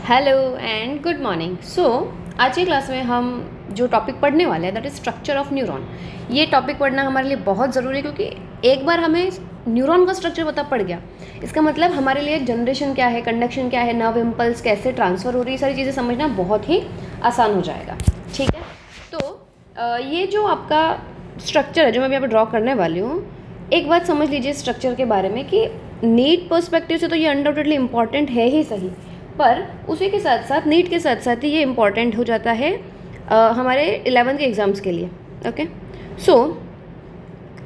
Hello and good morning. आज की class में हम जो टॉपिक पढ़ने वाले हैं that is structure of neuron. ये टॉपिक पढ़ना हमारे लिए बहुत ज़रूरी है क्योंकि एक बार हमें न्यूरॉन का स्ट्रक्चर पता पड़ गया, इसका मतलब हमारे लिए जनरेशन क्या है, कंडक्शन क्या है, नर्व इम्पल्स कैसे ट्रांसफ़र हो रही है, सारी चीज़ें समझना बहुत ही आसान हो जाएगा। ठीक है, तो ये जो आपका स्ट्रक्चर है जो मैं अभी यहाँ पर ड्रॉ करने वाली हूँ, एक बात समझ लीजिए स्ट्रक्चर के बारे में कि नीट पर्सपेक्टिव से तो ये अनडाउटेडली इम्पॉर्टेंट है ही सही, पर उसी के साथ साथ नीट के साथ साथ ही ये इम्पॉर्टेंट हो जाता है हमारे 11th के एग्ज़ाम्स के लिए। ओके,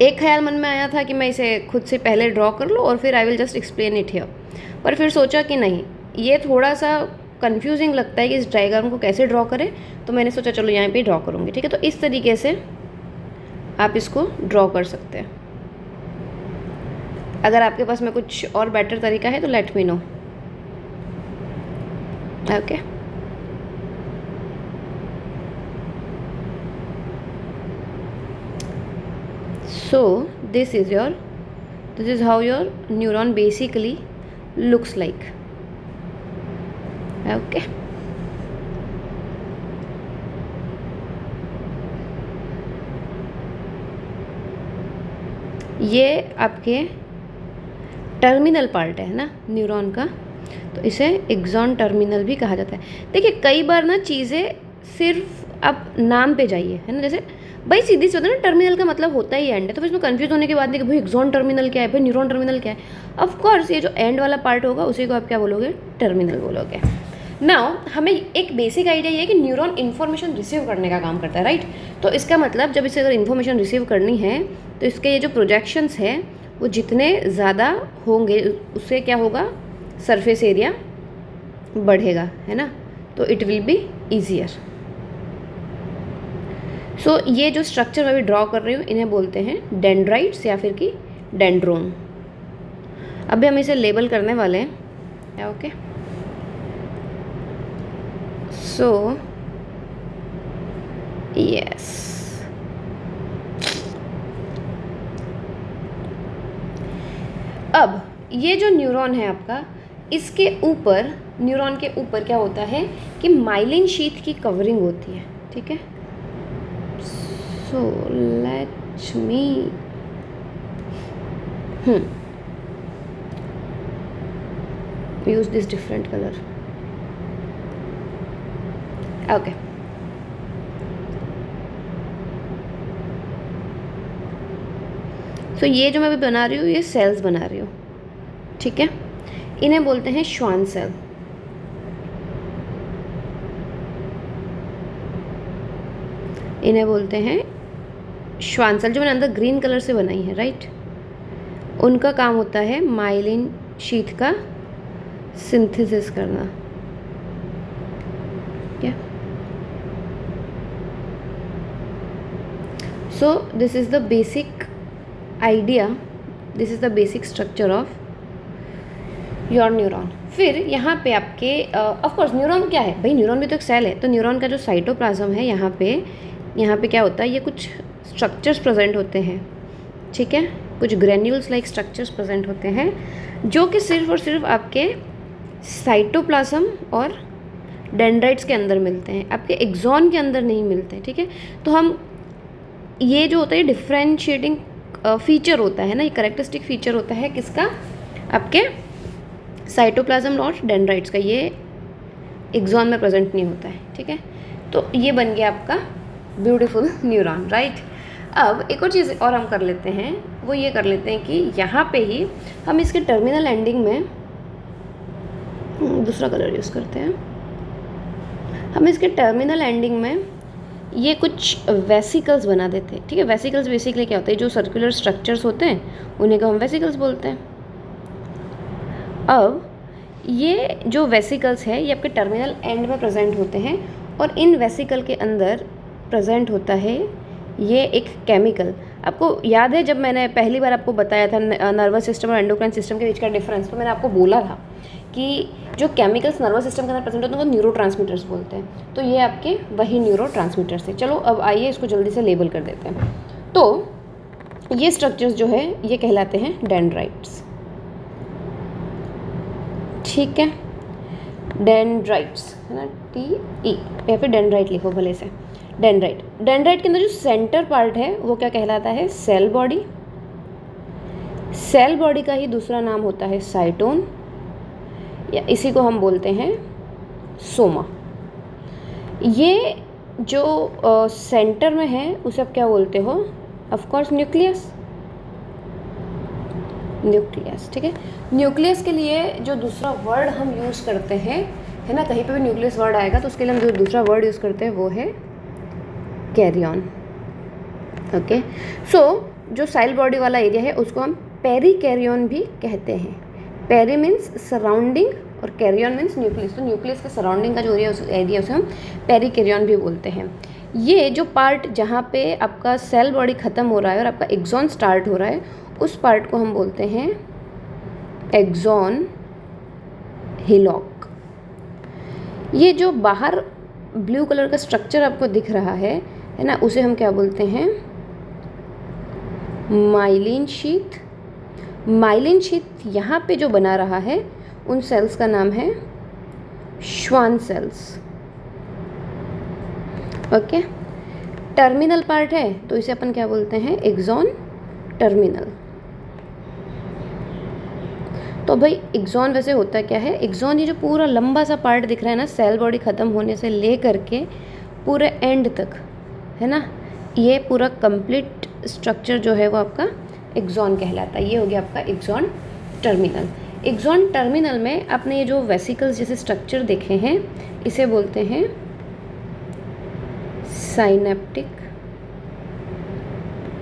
एक ख्याल मन में आया था कि मैं इसे खुद से पहले ड्रॉ कर लूँ और फिर I will just explain it here, पर फिर सोचा कि नहीं, ये थोड़ा सा कंफ्यूजिंग लगता है कि इस डायग्राम को कैसे ड्रॉ करें, तो मैंने सोचा चलो यहाँ पे ड्रॉ करूँगी। ठीक है, तो इस तरीके से आप इसको ड्रॉ कर सकते हैं। अगर आपके पास में कुछ और बेटर तरीका है तो let me know. Okay. So this is how your neuron basically looks like. Okay. ये आपके टर्मिनल पार्ट है ना न्यूरॉन का, तो इसे एक्सॉन टर्मिनल भी कहा जाता है। देखिए कई बार ना चीज़ें सिर्फ आप नाम पे जाइए, है ना, जैसे भाई सीधी सी होता है ना, टर्मिनल का मतलब होता ही एंड है, तो फिर इसमें कंफ्यूज होने की बात नहीं कि भाई एक्सॉन टर्मिनल क्या है, भाई न्यूरॉन टर्मिनल क्या है। ऑफ कोर्स ये जो एंड वाला पार्ट होगा उसी को आप क्या बोलोगे, टर्मिनल बोलोगे। नाउ हमें एक बेसिक आइडिया ये है कि न्यूरॉन इन्फॉर्मेशन रिसीव करने का काम करता है, राइट। तो इसका मतलब जब इसे अगर इन्फॉर्मेशन रिसीव करनी है तो इसके ये जो प्रोजेक्शंस हैं वो जितने ज़्यादा होंगे उससे क्या होगा, सरफेस एरिया बढ़ेगा, है ना, तो इट विल बी ईजियर। सो ये जो स्ट्रक्चर मैं अभी ड्रॉ कर रही हूँ इन्हें बोलते हैं डेंड्राइट्स या फिर कि डेंड्रोन। अभी हम इसे लेबल करने वाले हैं। ओके, सो यस, अब ये जो न्यूरॉन है आपका, इसके ऊपर, न्यूरॉन के ऊपर क्या होता है कि माइलिन शीथ की कवरिंग होती है। ठीक है, so let me use this different colour. Okay, so ये जो मैं अभी बना रही हूँ ये सेल्स बना रही हूँ। ठीक है, इन्हें बोलते हैं श्वान सेल। इन्हें बोलते हैं श्वान सेल, जो मैंने अंदर ग्रीन कलर से बनाई है, राइट। उनका काम होता है माइलिन शीथ का सिंथेसिस करना। क्या, so this is the basic idea, this is the basic structure of your neuron. फिर यहाँ पे आपके ऑफ कोर्स न्यूरॉन क्या है भाई, न्यूरॉन भी तो एक सेल है, तो न्यूरॉन का जो साइटोप्लाज्म है यहाँ पे क्या होता है, ये कुछ स्ट्रक्चर्स प्रेजेंट होते हैं। ठीक है, कुछ ग्रेन्यूल्स लाइक स्ट्रक्चर्स प्रेजेंट होते हैं जो कि सिर्फ और सिर्फ आपके साइटोप्लाज्म और डेंड्राइट्स के अंदर मिलते हैं, आपके एक्सॉन के अंदर नहीं मिलते हैं। ठीक है, तो हम ये जो होता है डिफ्रेंशिएटिंग फीचर होता है ना, ये करेक्टरिस्टिक फीचर होता है किसका, आपके साइटोप्लाज्म और डेंड्राइट्स का, ये एक्सॉन में प्रेजेंट नहीं होता है। ठीक है, तो ये बन गया आपका ब्यूटीफुल न्यूरॉन, राइट। अब एक और चीज़ और हम कर लेते हैं, वो ये कर लेते हैं कि यहाँ पे ही हम इसके टर्मिनल एंडिंग में दूसरा कलर यूज़ करते हैं। हम इसके टर्मिनल एंडिंग में ये कुछ वेसिकल्स बना देते हैं। ठीक है, वेसिकल्स बेसिकली क्या होते हैं, जो सर्कुलर स्ट्रक्चर्स होते हैं उन्हीं को हम वेसिकल्स बोलते हैं। अब ये जो वेसिकल्स है ये आपके टर्मिनल एंड में प्रेजेंट होते हैं और इन वेसिकल के अंदर प्रेजेंट होता है ये एक केमिकल। आपको याद है जब मैंने पहली बार आपको बताया था नर्वस सिस्टम और एंडोक्राइन सिस्टम के बीच का डिफरेंस, तो मैंने आपको बोला था कि जो केमिकल्स नर्वस सिस्टम के अंदर प्रेजेंट होते हैं उनको न्यूरो ट्रांसमीटर्स बोलते हैं, तो ये आपके वही न्यूरो ट्रांसमीटर्स है। चलो अब आइए इसको जल्दी से लेबल कर देते हैं। तो ये स्ट्रक्चर्स जो है ये कहलाते हैं डेंड्राइट्स। ठीक है, डेंड्राइट्स, है ना, TE, या फिर डेंड्राइट लिखो भले से, डेंड्राइट। डेंड्राइट के अंदर जो सेंटर पार्ट है वो क्या कहलाता है? Cell body. सेल बॉडी का ही दूसरा नाम होता है साइटोन, या इसी को हम बोलते हैं सोमा। ये जो सेंटर में है उसे आप क्या बोलते हो? Of course nucleus. न्यूक्लियस, ठीक है। न्यूक्लियस के लिए जो दूसरा वर्ड हम यूज़ करते हैं, है ना, कहीं पे भी न्यूक्लियस वर्ड आएगा तो उसके लिए हम जो दूसरा वर्ड यूज़ करते हैं वो है कैरियन। ओके, सो जो सेल बॉडी वाला एरिया है उसको हम पेरी कैरियन भी कहते हैं। पेरी मीन्स सराउंडिंग और कैरियन मीन्स न्यूक्लियस। तो न्यूक्लियस के सराउंडिंग का जो एरिया उसे हम पेरी कैरियन भी बोलते हैं। ये जो पार्ट जहाँ पे आपका सेल बॉडी ख़त्म हो रहा है और आपका एक्सॉन स्टार्ट हो रहा है, उस पार्ट को हम बोलते हैं एक्सॉन हिलॉक। ये जो बाहर ब्लू कलर का स्ट्रक्चर आपको दिख रहा है ना, उसे हम क्या बोलते हैं? Myelin sheath. माइलिन शीथ यहाँ पे जो बना रहा है उन सेल्स का नाम है Schwann cells. Okay, terminal part है तो इसे अपन क्या बोलते हैं? Axon terminal. तो भाई एक्सॉन वैसे होता क्या है? एक्सॉन ये जो पूरा लंबा सा पार्ट दिख रहा है ना, सेल बॉडी ख़त्म होने से ले करके पूरे एंड तक, है ना, ये पूरा कंप्लीट स्ट्रक्चर जो है वो आपका एक्सॉन कहलाता है। ये हो गया आपका एक्सॉन टर्मिनल। एक्सॉन टर्मिनल में आपने ये जो वेसिकल्स जैसे स्ट्रक्चर देखे हैं इसे बोलते हैं साइनेप्टिक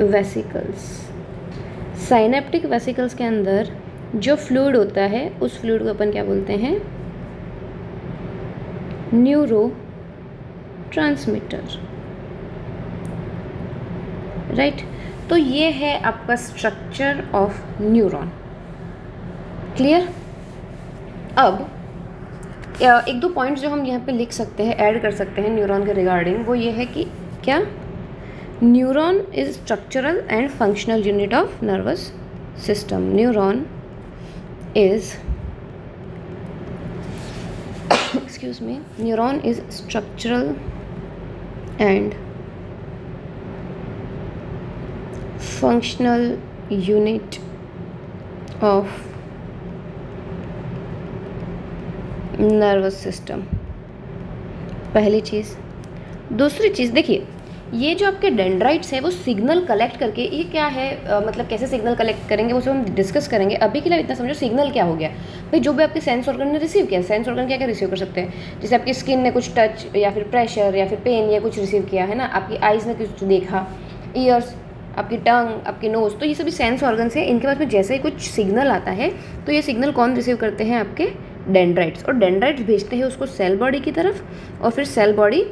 वेसिकल्स। साइनेप्टिक वेसिकल्स के अंदर जो फ्लूइड होता है उस फ्लूइड को अपन क्या बोलते हैं? Neuro transmitter, right. तो ये है आपका स्ट्रक्चर ऑफ न्यूरॉन। क्लियर? अब एक दो पॉइंट्स जो हम यहाँ पे लिख सकते हैं, ऐड कर सकते हैं न्यूरॉन के रिगार्डिंग, वो ये है कि क्या neuron is structural and functional unit of nervous system. Neuron is excuse me, neuron is structural and functional unit of nervous system। पहली चीज़। दूसरी चीज़ देखिए, ये जो आपके डेंड्राइट्स है वो सिग्नल कलेक्ट करके, ये क्या है मतलब कैसे सिग्नल कलेक्ट करेंगे वो सब हम डिस्कस करेंगे। अभी के लिए इतना समझो, सिग्नल क्या हो गया भाई? जो भी आपके सेंस ऑर्गन ने रिसीव किया, सेंस ऑर्गन क्या क्या रिसीव कर सकते हैं? जैसे आपकी स्किन ने कुछ टच या फिर प्रेशर या फिर पेन या कुछ रिसीव किया, है ना, आपकी आइज़ ने कुछ देखा, ईयर्स, आपकी टंग, आपकी नोज़, तो ये सभी सेंस ऑर्गन्स हैं। इनके पास में जैसे ही कुछ सिग्नल आता है तो ये सिग्नल कौन रिसीव करते हैं? आपके डेंड्राइट्स। और डेंड्राइट्स भेजते हैं उसको सेल बॉडी की तरफ, और फिर सेल बॉडी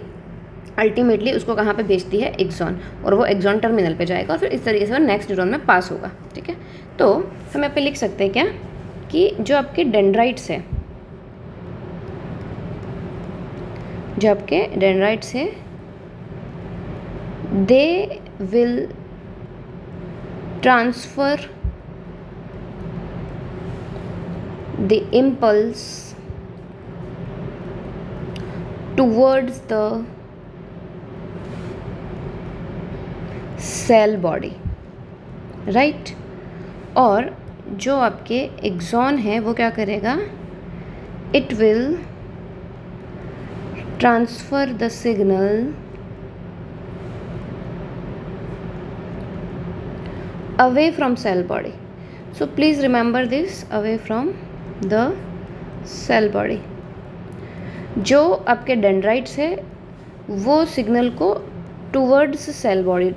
अल्टीमेटली उसको कहाँ पे भेजती है? एक्सॉन, और वो एक्सॉन टर्मिनल पे जाएगा और फिर इस तरीके से वो नेक्स्ट न्यूरॉन में पास होगा। ठीक है, तो हम यहाँ पे लिख सकते हैं क्या कि जो आपके डेंड्राइट्स है, जो आपके डेंड्राइट्स है, they will transfer the impulse towards the cell body, right. और जो आपके एक्सॉन है वो क्या करेगा? It will transfer the signal away from cell body. So please remember this, away from the cell body. जो आपके डेंड्राइट्स है वो सिग्नल को टूवर्ड्स सेल बॉडी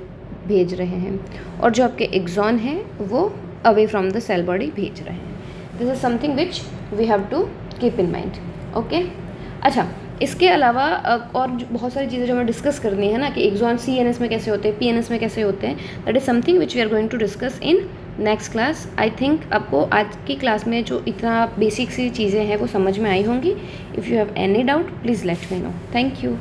भेज रहे हैं, और जो आपके एक्सॉन है वो away from the cell body भेज रहे हैं। This is something which we have to keep in mind. Okay, अच्छा, इसके अलावा और बहुत सारी चीज़ें जो हमें डिस्कस करनी है ना, कि एक्सॉन CNS में कैसे होते हैं, PNS में कैसे होते हैं, that is something which we are going to discuss in next class. I think आपको आज की क्लास में जो इतना बेसिक सी चीज़ें हैं वो समझ में आई होंगी। If you have any doubt please let me know. Thank you.